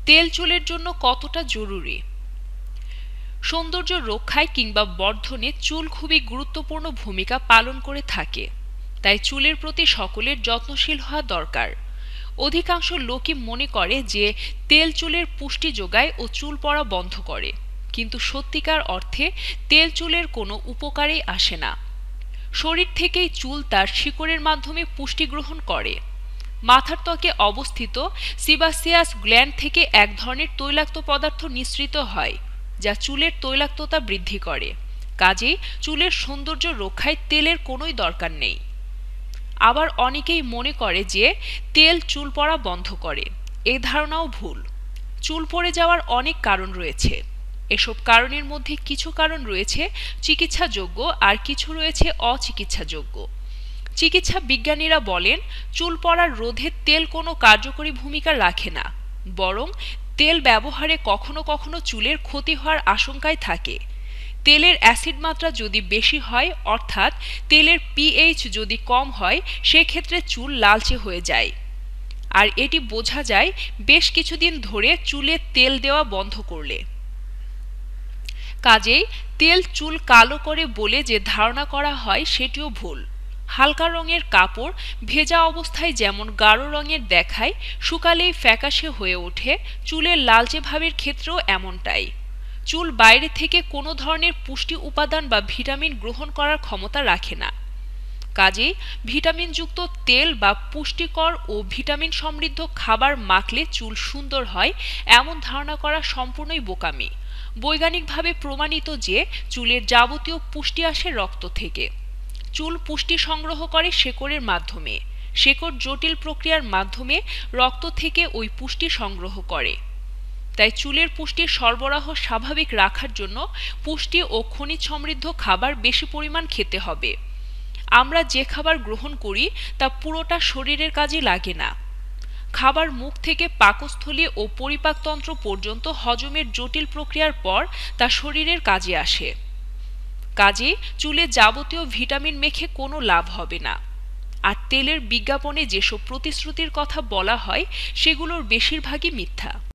তেল চুলের জন্য কতটা জরুরি? সৌন্দর্য রক্ষায় কিংবা বর্ধনে চুল খুবই গুরুত্বপূর্ণ ভূমিকা পালন করে থাকে। তাই চুলের প্রতি সকলের যত্নশীল হওয়া দরকার। অধিকাংশ লোকই মনে করে যে তেল চুলের পুষ্টি যোগায় ও চুল পড়া বন্ধ করে, কিন্তু সত্যিকার অর্থে তেল চুলের কোনো উপকারেই আসে না। শরীর থেকেই চুল তার শিকড়ের মাধ্যমে পুষ্টি গ্রহণ করে। মাথার ত্বকে অবস্থিত সিবাসিয়াস গ্ল্যান্ড থেকে এক ধরনের তৈলাক্ত পদার্থ নিঃসৃত হয়, যা চুলের তৈলাক্ততা বৃদ্ধি করে। কাজেই চুলের সৌন্দর্য রক্ষায় তেলের কোনোই দরকার নেই। আবার অনেকেই মনে করে যে তেল চুল পড়া বন্ধ করে। এই ধারণাও ভুল। চুল পড়ে যাওয়ার অনেক কারণ রয়েছে। এসব কারণের মধ্যে কিছু কারণ রয়েছে চিকিৎসাযোগ্য আর কিছু রয়েছে অচিকিৎসাযোগ্য। চিকিৎসা বিজ্ঞানীরা বলেন চুল পড়ার রোধে তেল কোনো কার্যকরী ভূমিকা রাখে না, বরং তেল ব্যবহারে কখনো কখনো চুলের ক্ষতি হওয়ার আশঙ্কায় থাকে। তেলের অ্যাসিড মাত্রা যদি বেশি হয়, অর্থাৎ তেলের পিএইচ যদি কম হয়, সেক্ষেত্রে চুল লালচে হয়ে যায়। আর এটি বোঝা যায় বেশ কিছুদিন ধরে চুলে তেল দেওয়া বন্ধ করলে। কাজেই তেল চুল কালো করে বলে যে ধারণা করা হয় সেটিও ভুল। হালকা রঙের কাপড় ভেজা অবস্থায় যেমন গাঢ় রঙের দেখায়, শুকালেই ফ্যাকাশে হয়ে ওঠে, চুলের লালচে ভাবের ক্ষেত্রেও এমনটাই। চুল বাইরে থেকে কোনো ধরনের পুষ্টি উপাদান বা ভিটামিন গ্রহণ করার ক্ষমতা রাখে না। কাজেই ভিটামিনযুক্ত তেল বা পুষ্টিকর ও ভিটামিন সমৃদ্ধ খাবার মাখলে চুল সুন্দর হয়, এমন ধারণা করা সম্পূর্ণই বোকামি। বৈজ্ঞানিকভাবে প্রমাণিত যে চুলের যাবতীয় পুষ্টি আসে রক্ত থেকে। চুল পুষ্টি সংগ্রহ করে শেকড়ের মাধ্যমে। শেকড় জটিল প্রক্রিয়ার মাধ্যমে রক্ত থেকে ওই পুষ্টি সংগ্রহ করে। তাই চুলের পুষ্টির সরবরাহ স্বাভাবিক রাখার জন্য পুষ্টি ও খনিজ সমৃদ্ধ খাবার বেশি পরিমাণ খেতে হবে। আমরা যে খাবার গ্রহণ করি তা পুরোটা শরীরের কাজে লাগে না। খাবার মুখ থেকে পাকস্থলী ও পরিপাকতন্ত্র পর্যন্ত হজমের জটিল প্রক্রিয়ার পর তা শরীরের কাজে আসে। কাজে চুলে যাবতীয় ভিটামিন মেখে কোনো লাভ হবে না। আর তেলের বিজ্ঞাপনে যেসব প্রতিশ্রুতির কথা বলা হয় সেগুলোর বেশিরভাগই মিথ্যা।